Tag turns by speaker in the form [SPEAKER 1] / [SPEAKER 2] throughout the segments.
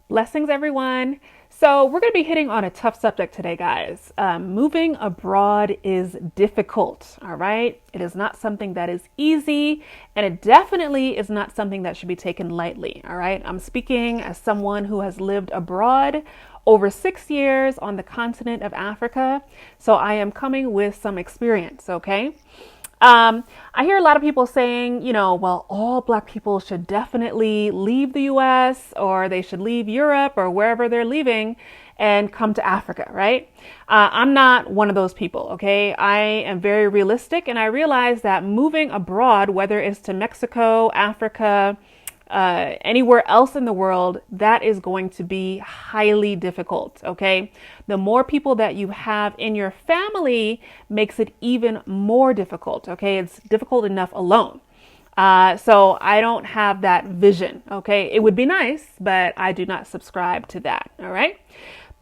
[SPEAKER 1] Blessings, everyone. So, we're going to be hitting on a tough subject today, guys. Moving abroad is difficult, all right? It is not something that is easy, and it definitely is not something that should be taken lightly, all right? I'm speaking as someone who has lived abroad over 6 years on the continent of Africa, so I am coming with some experience, okay? I hear a lot of people saying, well, all Black people should definitely leave the US or they should leave Europe or wherever they're leaving and come to Africa, right? I'm not one of those people, okay? I am very realistic and I realize that moving abroad, whether it's to Mexico, Africa, anywhere else in the world, that is going to be highly difficult. Okay. The more people that you have in your family makes it even more difficult. Okay. It's difficult enough alone. So I don't have that vision. Okay. It would be nice, but I do not subscribe to that. All right.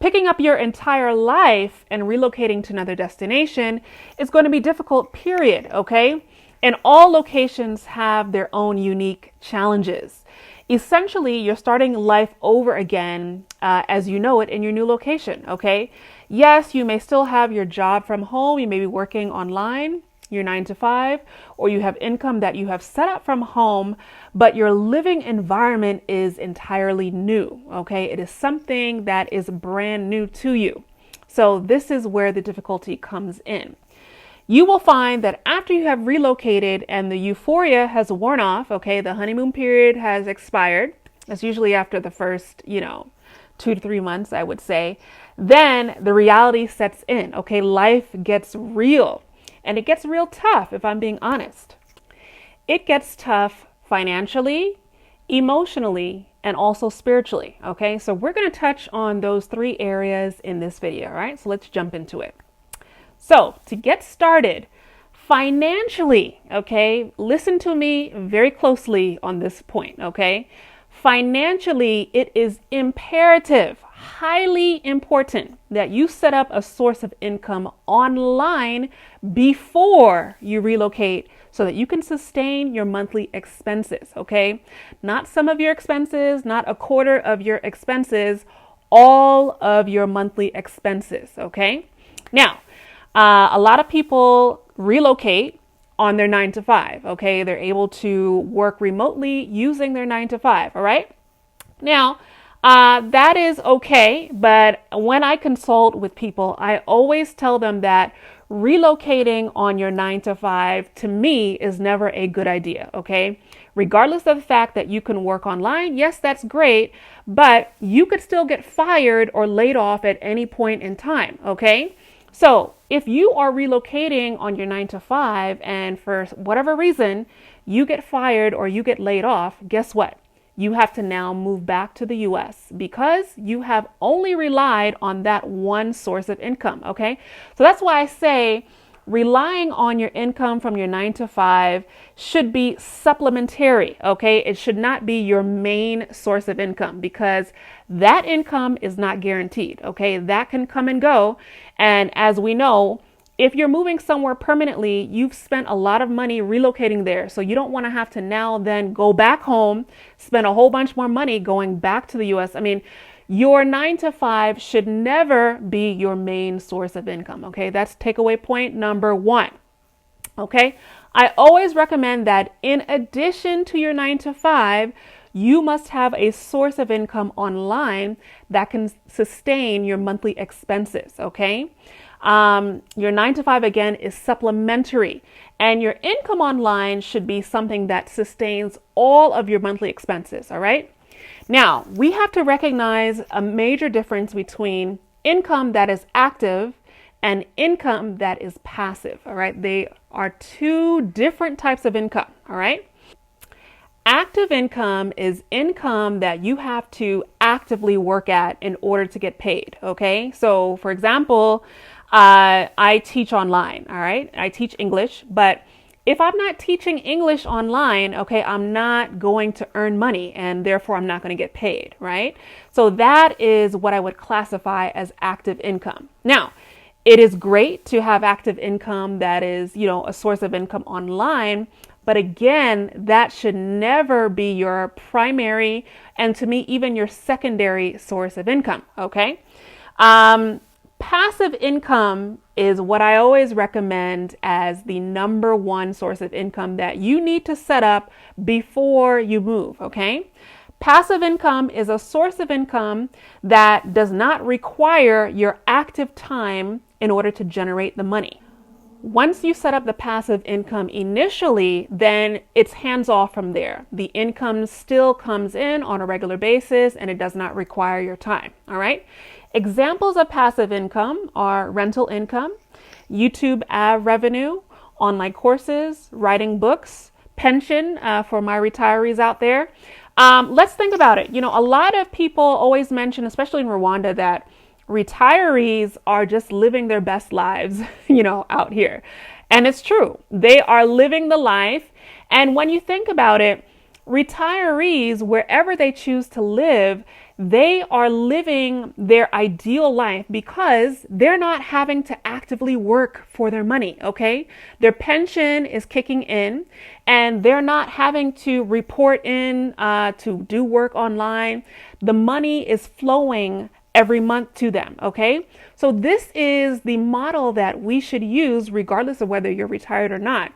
[SPEAKER 1] Picking up your entire life and relocating to another destination is going to be difficult, period. Okay. And all locations have their own unique challenges. Essentially, you're starting life over again as you know it in your new location, okay? Yes, you may still have your job from home. You may be working online, your 9 to 5, or you have income that you have set up from home, but your living environment is entirely new, okay? It is something that is brand new to you. So this is where the difficulty comes in. You will find that after you have relocated and the euphoria has worn off, okay, the honeymoon period has expired. That's usually after the first, 2 to 3 months, I would say. Then the reality sets in, okay, life gets real and it gets real tough, if I'm being honest. It gets tough financially, emotionally, and also spiritually, okay? So we're going to touch on those 3 areas in this video, all right? So let's jump into it. So to get started financially, okay, listen to me very closely on this point, okay? Financially, it is imperative, highly important that you set up a source of income online before you relocate so that you can sustain your monthly expenses, okay? Not some of your expenses, not a quarter of your expenses, all of your monthly expenses, okay? Now, a lot of people relocate on their 9 to 5. Okay. They're able to work remotely using their 9 to 5. All right. Now, that is okay. But when I consult with people, I always tell them that relocating on your 9 to 5 to me is never a good idea. Okay. Regardless of the fact that you can work online. Yes, that's great. But you could still get fired or laid off at any point in time. Okay. So if you are relocating on your 9 to 5 and for whatever reason you get fired or you get laid off, guess what? You have to now move back to the US because you have only relied on that one source of income. Okay. So that's why I say relying on your income from your 9 to 5 should be supplementary. Okay. It should not be your main source of income because that income is not guaranteed. Okay. That can come and go. And as we know, if you're moving somewhere permanently, you've spent a lot of money relocating there. So you don't want to have to now then go back home, spend a whole bunch more money going back to the US. I mean, your 9 to 5 should never be your main source of income. Okay. That's takeaway point number 1. Okay. I always recommend that in addition to your 9 to 5, you must have a source of income online that can sustain your monthly expenses. Okay. Your 9 to 5 again is supplementary, and your income online should be something that sustains all of your monthly expenses. All right. Now we have to recognize a major difference between income that is active and income that is passive. All right. They are 2 different types of income. All right. Active income is income that you have to actively work at in order to get paid. Okay. So for example, I teach online. All right. I teach English, but if I'm not teaching English online, okay, I'm not going to earn money and therefore I'm not going to get paid. Right. So that is what I would classify as active income. Now, it is great to have active income that is, a source of income online, But again, that should never be your primary, and to me, even your secondary source of income. Okay. Passive income is what I always recommend as the number one source of income that you need to set up before you move. Okay. Passive income is a source of income that does not require your active time in order to generate the money. Once you set up the passive income initially, then it's hands off from there. The income still comes in on a regular basis and it does not require your time. All right. Examples of passive income are rental income, YouTube ad revenue, online courses, writing books, pension for my retirees out there. Let's think about it. A lot of people always mention, especially in Rwanda, that retirees are just living their best lives, out here. And it's true. They are living the life. And when you think about it, retirees, wherever they choose to live, they are living their ideal life because they're not having to actively work for their money. Okay. Their pension is kicking in and they're not having to report in to do work online. The money is flowing every month to them. Okay. So this is the model that we should use regardless of whether you're retired or not.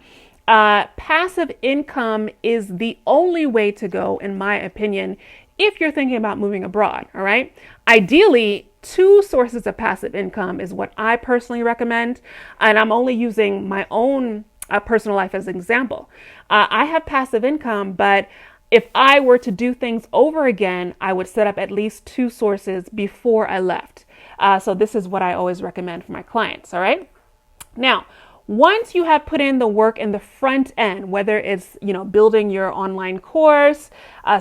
[SPEAKER 1] Passive income is the only way to go, in my opinion, if you're thinking about moving abroad. All right. Ideally, 2 sources of passive income is what I personally recommend. And I'm only using my own personal life as an example. I have passive income, but if I were to do things over again, I would set up at least 2 sources before I left. So this is what I always recommend for my clients. All right. Now, once you have put in the work in the front end, whether it's, building your online course,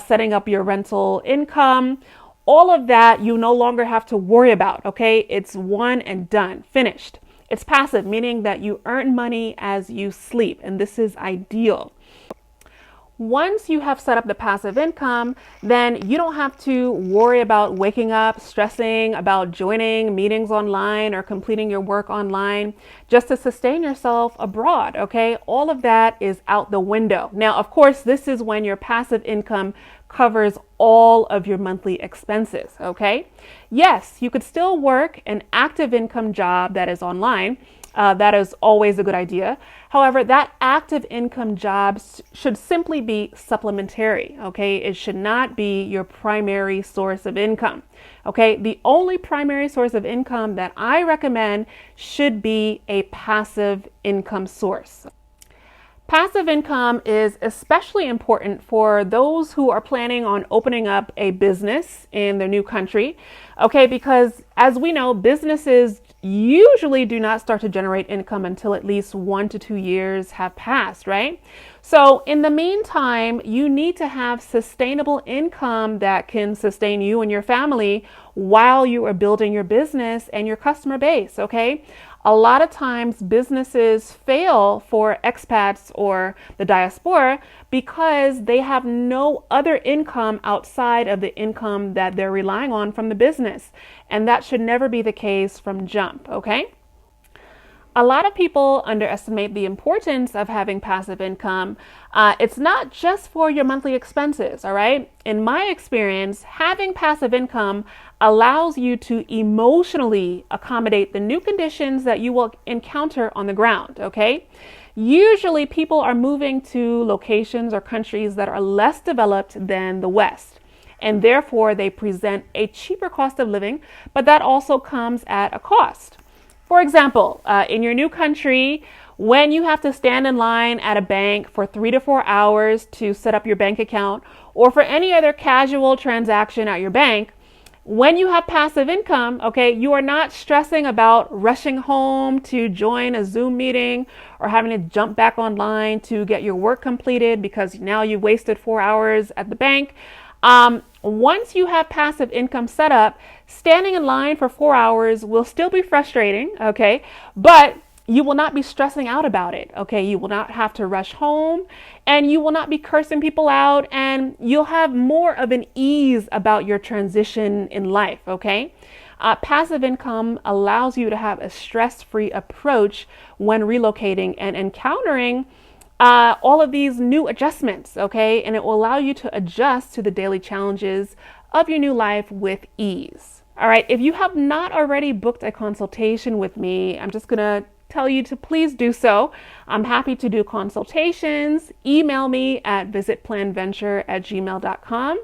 [SPEAKER 1] setting up your rental income, all of that you no longer have to worry about. Okay. It's one and done, finished. It's passive, meaning that you earn money as you sleep. And this is ideal. Once you have set up the passive income, then you don't have to worry about waking up, stressing about joining meetings online or completing your work online just to sustain yourself abroad. Okay. All of that is out the window. Now, of course, this is when your passive income covers all of your monthly expenses. Okay. Yes, you could still work an active income job that is online. That is always a good idea. However, that active income job should simply be supplementary. Okay. It should not be your primary source of income. Okay. The only primary source of income that I recommend should be a passive income source. Passive income is especially important for those who are planning on opening up a business in their new country. Okay, because as we know, businesses usually do not start to generate income until at least 1 to 2 years have passed, right? So in the meantime, you need to have sustainable income that can sustain you and your family while you are building your business and your customer base. Okay. A lot of times businesses fail for expats or the diaspora because they have no other income outside of the income that they're relying on from the business. And that should never be the case from jump. Okay. A lot of people underestimate the importance of having passive income. It's not just for your monthly expenses, all right? In my experience, having passive income allows you to emotionally accommodate the new conditions that you will encounter on the ground, okay? Usually people are moving to locations or countries that are less developed than the West, and therefore they present a cheaper cost of living, but that also comes at a cost. For example, in your new country, when you have to stand in line at a bank for 3 to 4 hours to set up your bank account, or for any other casual transaction at your bank, when you have passive income, okay, you are not stressing about rushing home to join a Zoom meeting or having to jump back online to get your work completed because now you wasted 4 hours at the bank. Once you have passive income set up, standing in line for 4 hours will still be frustrating, okay, but you will not be stressing out about it, okay? You will not have to rush home and you will not be cursing people out, and you'll have more of an ease about your transition in life, okay? Passive income allows you to have a stress-free approach when relocating and encountering all of these new adjustments, okay? And it will allow you to adjust to the daily challenges of your new life with ease. All right, if you have not already booked a consultation with me, I'm just gonna tell you to please do so. I'm happy to do consultations. Email me at visitplanventure@gmail.com.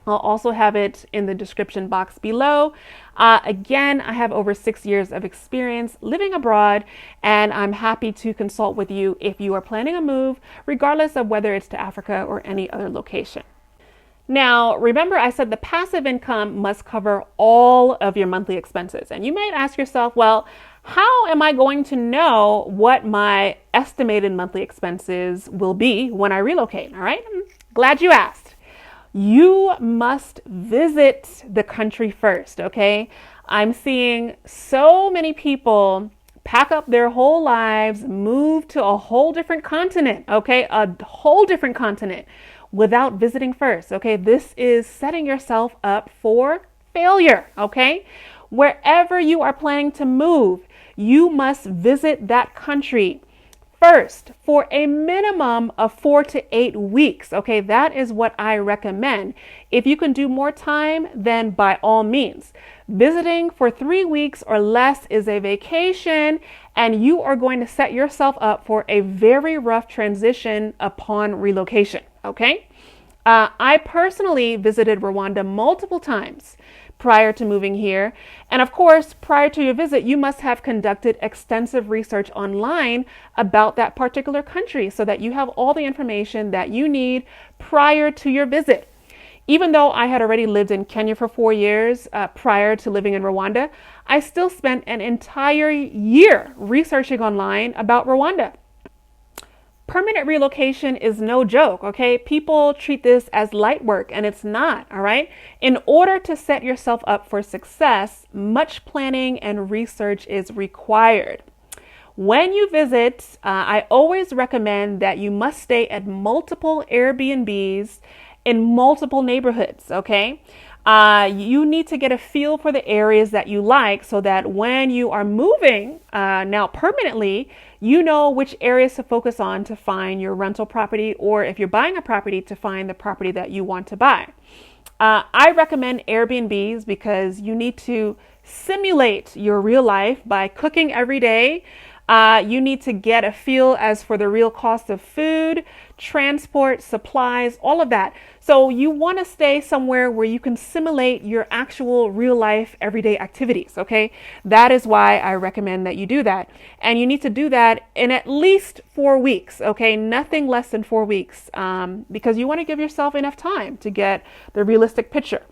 [SPEAKER 1] I'll also have it in the description box below. Again, I have over 6 years of experience living abroad, and I'm happy to consult with you if you are planning a move, regardless of whether it's to Africa or any other location. Now, remember I said the passive income must cover all of your monthly expenses. And you might ask yourself, well, how am I going to know what my estimated monthly expenses will be when I relocate? All right, I'm glad you asked. You must visit the country first, okay? I'm seeing so many people pack up their whole lives, move to a whole different continent, okay? A whole different continent without visiting first, okay? This is setting yourself up for failure, okay? Wherever you are planning to move, you must visit that country first for a minimum of 4 to 8 weeks. Okay, that is what I recommend. If you can do more time, then by all means. Visiting for 3 weeks or less is a vacation, and you are going to set yourself up for a very rough transition upon relocation. Okay, I personally visited Rwanda multiple times prior to moving here. And of course, prior to your visit, you must have conducted extensive research online about that particular country so that you have all the information that you need prior to your visit. Even though I had already lived in Kenya for 4 years prior to living in Rwanda, I still spent an entire year researching online about Rwanda. Permanent relocation is no joke, okay? People treat this as light work, and it's not, all right? In order to set yourself up for success, much planning and research is required. When you visit, I always recommend that you must stay at multiple Airbnbs in multiple neighborhoods, okay? You need to get a feel for the areas that you like so that when you are moving now permanently, you know which areas to focus on to find your rental property, or if you're buying a property, to find the property that you want to buy. I recommend Airbnbs because you need to simulate your real life by cooking every day. You need to get a feel as for the real cost of food, transport, supplies, all of that. So you want to stay somewhere where you can simulate your actual real life everyday activities, okay? That is why I recommend that you do that. And you need to do that in at least 4 weeks, okay? Nothing less than 4 weeks, because you want to give yourself enough time to get the realistic picture.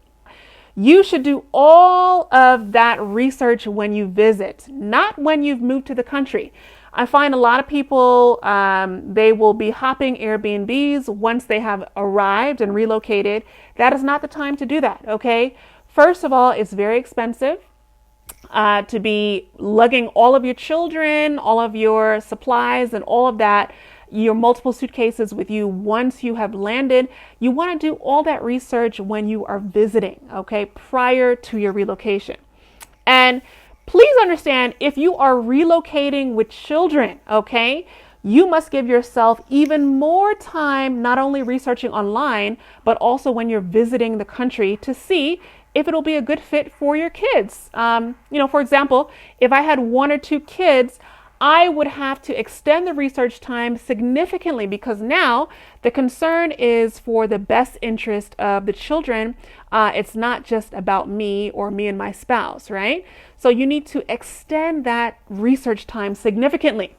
[SPEAKER 1] You should do all of that research when you visit, not when you've moved to the country. I find a lot of people, they will be hopping Airbnbs once they have arrived and relocated. That is not the time to do that, okay? First of all, it's very expensive to be lugging all of your children, all of your supplies and all of that, your multiple suitcases with you once you have landed. You want to do all that research when you are visiting, okay, prior to your relocation. And please understand, if you are relocating with children, okay, you must give yourself even more time, not only researching online, but also when you're visiting the country to see if it'll be a good fit for your kids. For example, if I had 1 or 2 kids, I would have to extend the research time significantly because now the concern is for the best interest of the children. It's not just about me or me and my spouse, right? So you need to extend that research time significantly.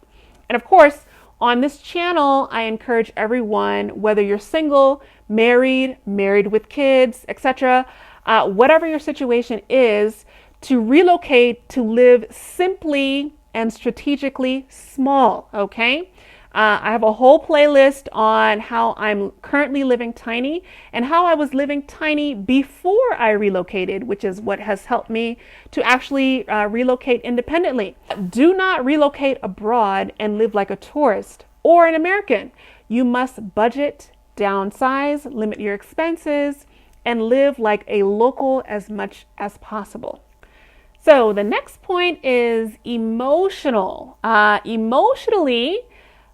[SPEAKER 1] And of course, on this channel, I encourage everyone, whether you're single, married with kids, etc., whatever your situation is, to relocate to live simply and strategically small, okay? I have a whole playlist on how I'm currently living tiny and how I was living tiny before I relocated, which is what has helped me to actually relocate independently. Do not relocate abroad and live like a tourist or an American. You must budget, downsize, limit your expenses, and live like a local as much as possible. So the next point is emotional. Emotionally,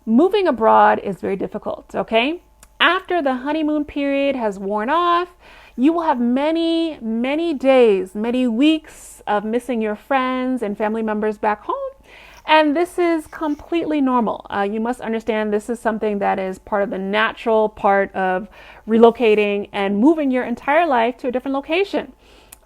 [SPEAKER 1] moving abroad is very difficult, okay? After the honeymoon period has worn off, you will have many, many days, many weeks of missing your friends and family members back home. And this is completely normal. You must understand this is something that is part of the natural part of relocating and moving your entire life to a different location.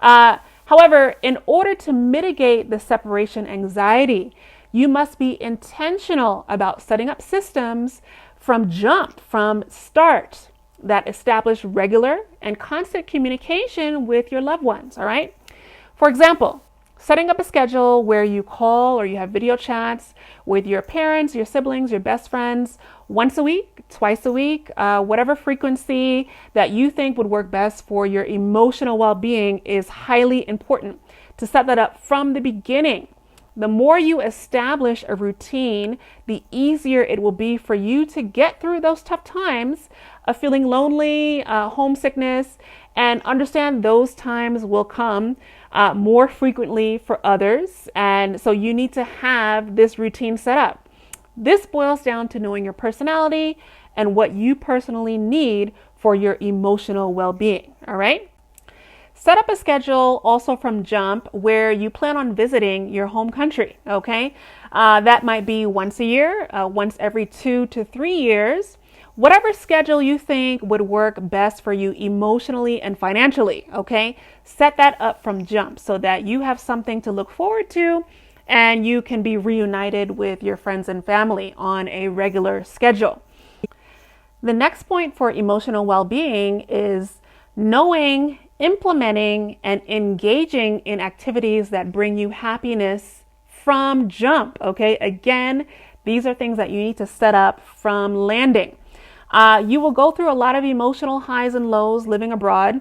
[SPEAKER 1] However, in order to mitigate the separation anxiety, you must be intentional about setting up systems from start, that establish regular and constant communication with your loved ones, all right? For example, setting up a schedule where you call or you have video chats with your parents, your siblings, your best friends once a week, twice a week, whatever frequency that you think would work best for your emotional well-being is highly important to set that up from the beginning. The more you establish a routine, the easier it will be for you to get through those tough times of feeling lonely, homesickness, and understand those times will come more frequently for others. And so you need to have this routine set up. This boils down to knowing your personality and what you personally need for your emotional well-being. All right. Set up a schedule also from jump where you plan on visiting your home country, okay? That might be once a year, once every 2 to 3 years, whatever schedule you think would work best for you emotionally and financially, okay? Set that up from jump so that you have something to look forward to and you can be reunited with your friends and family on a regular schedule. The next point for emotional well-being is knowing, implementing, and engaging in activities that bring you happiness from jump, okay? Again, these are things that you need to set up from landing. You will go through a lot of emotional highs and lows living abroad,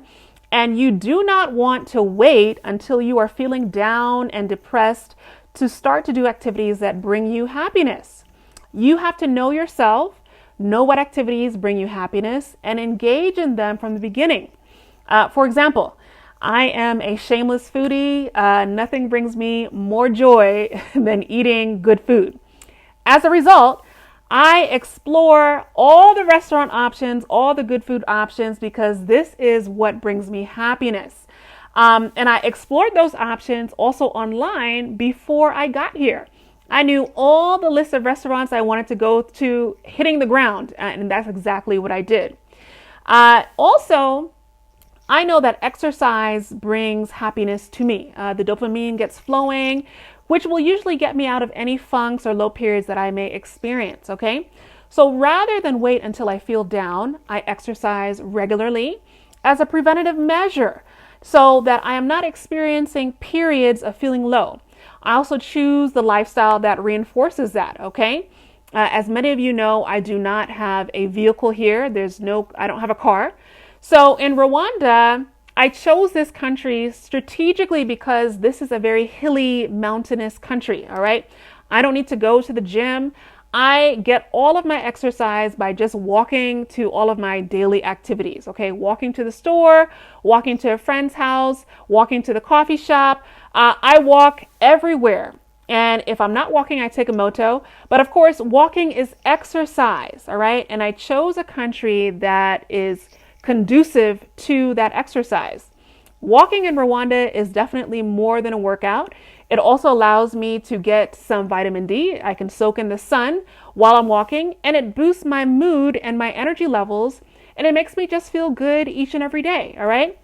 [SPEAKER 1] and you do not want to wait until you are feeling down and depressed to start to do activities that bring you happiness. You have to know yourself, know what activities bring you happiness, and engage in them from the beginning. For example, I am a shameless foodie. Nothing brings me more joy than eating good food. As a result, I explore all the restaurant options, all the good food options, because this is what brings me happiness. And I explored those options also online before I got here. I knew all the list of restaurants I wanted to go to hitting the ground, and that's exactly what I did. Also, I know that exercise brings happiness to me. The dopamine gets flowing, which will usually get me out of any funks or low periods that I may experience, okay? So rather than wait until I feel down, I exercise regularly as a preventative measure so that I am not experiencing periods of feeling low. I also choose the lifestyle that reinforces that, okay? As many of you know, I do not have a vehicle here. I don't have a car. So in Rwanda, I chose this country strategically because this is a very hilly, mountainous country, all right? I don't need to go to the gym. I get all of my exercise by just walking to all of my daily activities, okay? Walking to the store, walking to a friend's house, walking to the coffee shop. I walk everywhere. And if I'm not walking, I take a moto. But of course, walking is exercise, all right? And I chose a country that is conducive to that exercise. Walking in Rwanda is definitely more than a workout. It also allows me to get some vitamin D. I can soak in the sun while I'm walking, and it boosts my mood and my energy levels, and it makes me just feel good each and every day, all right?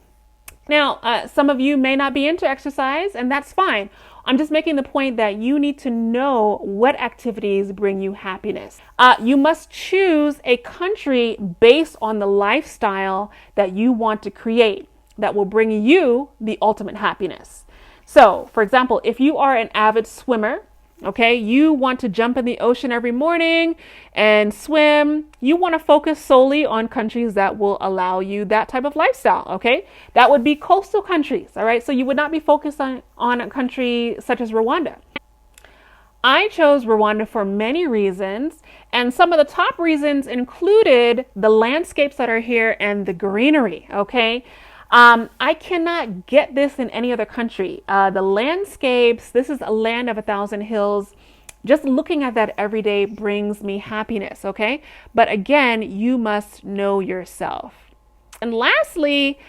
[SPEAKER 1] Now, some of you may not be into exercise, and that's fine. I'm just making the point that you need to know what activities bring you happiness. You must choose a country based on the lifestyle that you want to create that will bring you the ultimate happiness. So, for example, if you are an avid swimmer, okay, you want to jump in the ocean every morning and swim, you want to focus solely on countries that will allow you that type of lifestyle, okay? That would be coastal countries, all right? So you would not be focused on a country such as Rwanda. I chose Rwanda for many reasons, and some of the top reasons included the landscapes that are here and the greenery, okay? I cannot get this in any other country. The landscapes, this is a land of 1,000 hills. Just looking at that every day brings me happiness, okay? But again, you must know yourself. And lastly,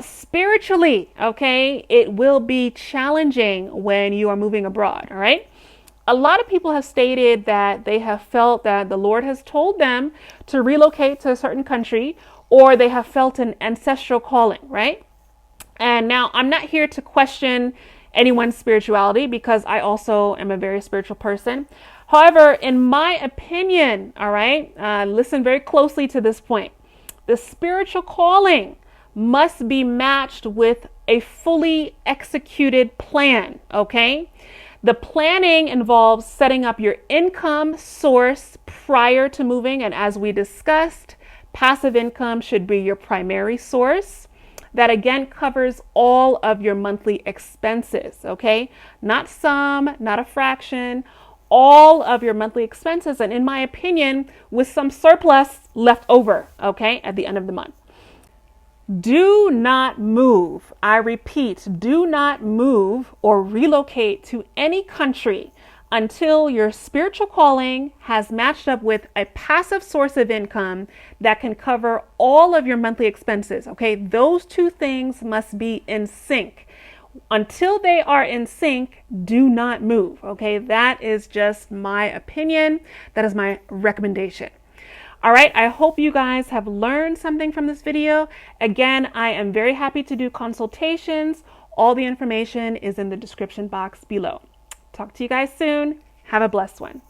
[SPEAKER 1] spiritually, okay, it will be challenging when you are moving abroad, all right? A lot of people have stated that they have felt that the Lord has told them to relocate to a certain country, or they have felt an ancestral calling, right? And now I'm not here to question anyone's spirituality because I also am a very spiritual person. However, in my opinion, all right, listen very closely to this point. The spiritual calling must be matched with a fully executed plan, okay? The planning involves setting up your income source prior to moving. And as we discussed, passive income should be your primary source. That again covers all of your monthly expenses, okay? Not some, not a fraction, all of your monthly expenses. And in my opinion, with some surplus left over, okay, at the end of the month. Do not move. I repeat, do not move or relocate to any country until your spiritual calling has matched up with a passive source of income that can cover all of your monthly expenses. Okay, those two things must be in sync. Until they are in sync, do not move. Okay, that is just my opinion. That is my recommendation. All right, I hope you guys have learned something from this video. Again, I am very happy to do consultations. All the information is in the description box below. Talk to you guys soon. Have a blessed one.